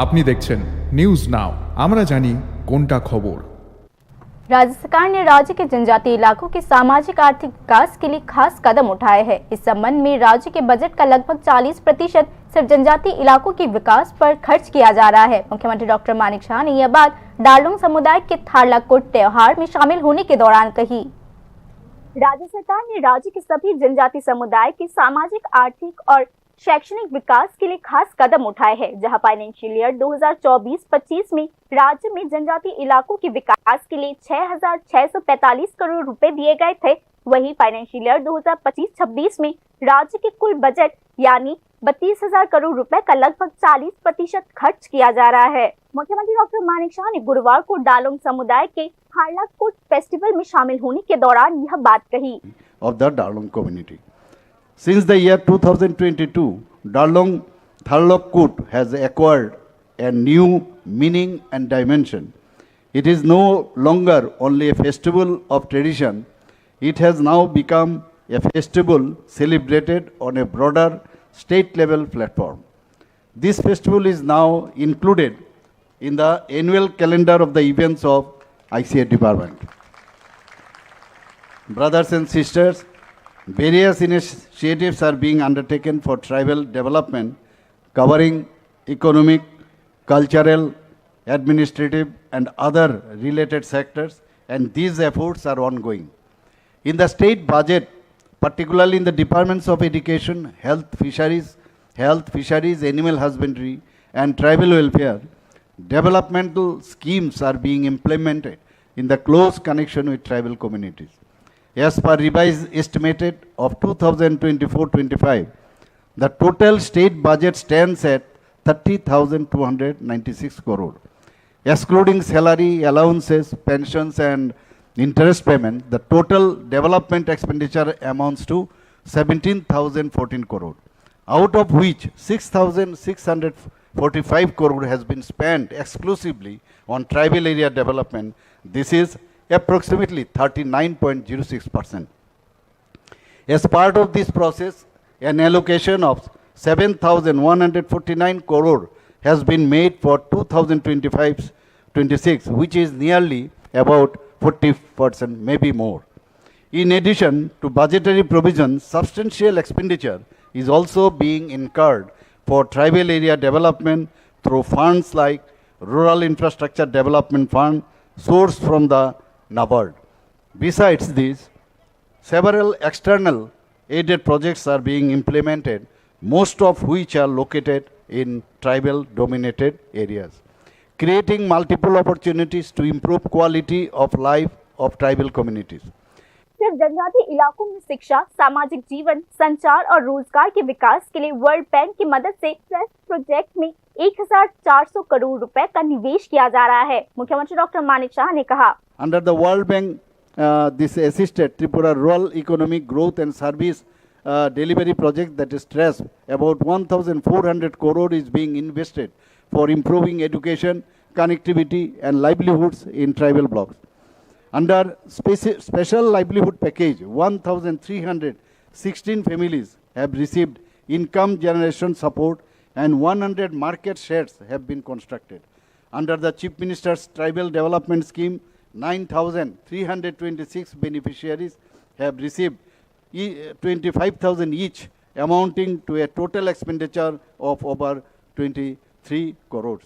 আপনি দেখছেন news now, আমরা জানি কোনটা খবর। राज्य सरकार ने राज्य के जनजातीय इलाकों के सामाजिक आर्थिक विकास के लिए खास कदम उठाए हैं। इस संबंध में राज्य के बजट का लगभग 40% सिर्फ जनजातीय इलाकों के विकास पर खर्च किया जा रहा है। मुख्यमंत्री डॉक्टर मानिक शाह ने यह बात डालुंग समुदाय के थारलाकुट त्योहार में शामिल होने के दौरान कही। राज्य सरकार ने राज्य के सभी जनजातीय समुदाय के सामाजिक, आर्थिक और शैक्षणिक विकास के लिए खास कदम उठाए हैं। जहां फाइनेंशियल ईयर 2024-25 में राज्य में जनजातीय इलाकों के विकास के लिए 6,645 करोड़ रुपए दिए गए थे, वहीं फाइनेंशियल ईयर 2025-26 में राज्य के कुल बजट यानी 32,000 करोड़ रुपए का लगभग 40% खर्च किया जा रहा है। मुख्यमंत्री डॉक्टर मानिक शाह ने गुरुवार को डालुंग समुदाय के थारलाकुट फेस्टिवल में शामिल होने के दौरान यह बात कही। Of the Darlong community. Since the year 2022, Darlong Tharlokut has acquired a new meaning and dimension. It is no longer only a festival of tradition, it has now become a festival celebrated on a broader state level platform. This festival is now included in the annual calendar of the events of ICA department. Brothers and sisters, various initiatives are being undertaken for tribal development, covering economic, cultural, administrative, and other related sectors, and these efforts are ongoing. In the state budget, particularly in the departments of education, health, fisheries, animal husbandry, and tribal welfare, developmental schemes are being implemented in the close connection with tribal communities. As per revised estimate of 2024-25, the total state budget stands at 30,296 crore. Excluding salary, allowances, pensions and interest payment, the total development expenditure amounts to 17,014 crore, out of which 6,645 crore has been spent exclusively on tribal area development. This is approximately 39.06%. As part of this process, an allocation of 7,149 crore has been made for 2025-26, which is nearly about 40%, maybe more. In addition to budgetary provisions, substantial expenditure is also being incurred for tribal area development through funds like Rural Infrastructure Development Fund, sourced from the NABARD. Besides this, several external aided projects are being implemented, most of which are located in tribal dominated areas, creating multiple opportunities to improve quality of life of tribal communities. सिर्फ जनजातीय इलाकों में शिक्षा, सामाजिक जीवन, संचार और रोजगार के विकास के लिए वर्ल्ड बैंक की मदद से ट्रस्ट प्रोजेक्ट में 1,400 करोड़ रुपए का निवेश किया जा रहा है। मुख्यमंत्री डॉक्टर मानिक शाह ने कहा, Under the World Bank, this assisted Tripura Rural Economic Growth and Service Delivery Project, that is TRESP, about 1,400 crore is being invested for improving education, connectivity and livelihoods in tribal blocks. Under special livelihood package, 1,316 families have received income generation support and 100 market sheds have been constructed. Under the Chief Minister's Tribal Development Scheme, 9,326 beneficiaries have received 25,000 each, amounting to a total expenditure of over 23 crores.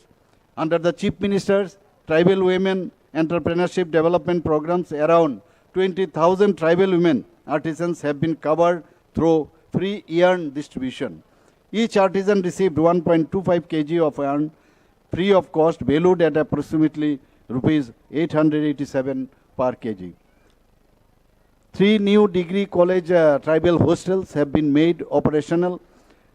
Under the Chief Minister's Tribal Women Entrepreneurship Development Programs, around 20,000 tribal women artisans have been covered through free yarn distribution. Each artisan received 1.25 kg of yarn free of cost, valued at approximately rupees 887 per kg. 3 new degree college tribal hostels have been made operational.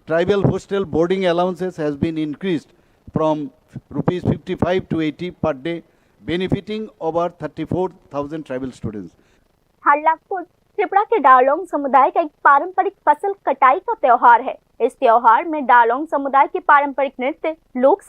Tribal hostel boarding allowances has been increased from rupees 55 to 80 per day, benefiting over 34,000 tribal students. थारलाकुट Tripura के डालोंग समुदाय का एक पारंपरिक फसल कटाई का त्योहार है। इस त्योहार में डालोंग समुदाय के पारंपरिक नृत्य, लोक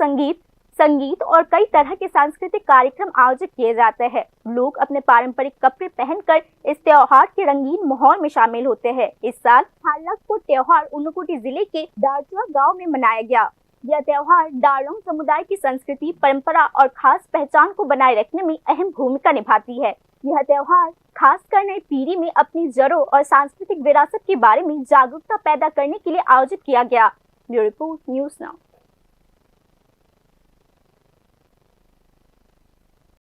संगीत और कई तरह के सांस्कृतिक कार्यक्रम आयोजित किए जाते हैं। लोग अपने पारंपरिक कपड़े पहनकर इस त्योहार के रंगीन माहौल में शामिल होते हैं। इस साल थारलाकुट त्योहार ऊनकोटी जिले के दारचुआ गांव में मनाया गया। यह त्योहार डारलोंग समुदाय की संस्कृति, परंपरा और खास पहचान को बनाए रखने में अहम भूमिका निभाती है। यह त्योहार खासकर नई पीढ़ी में अपनी जड़ों और सांस्कृतिक विरासत के बारे में जागरूकता पैदा करने के लिए आयोजित किया गया। Bureau report, news now.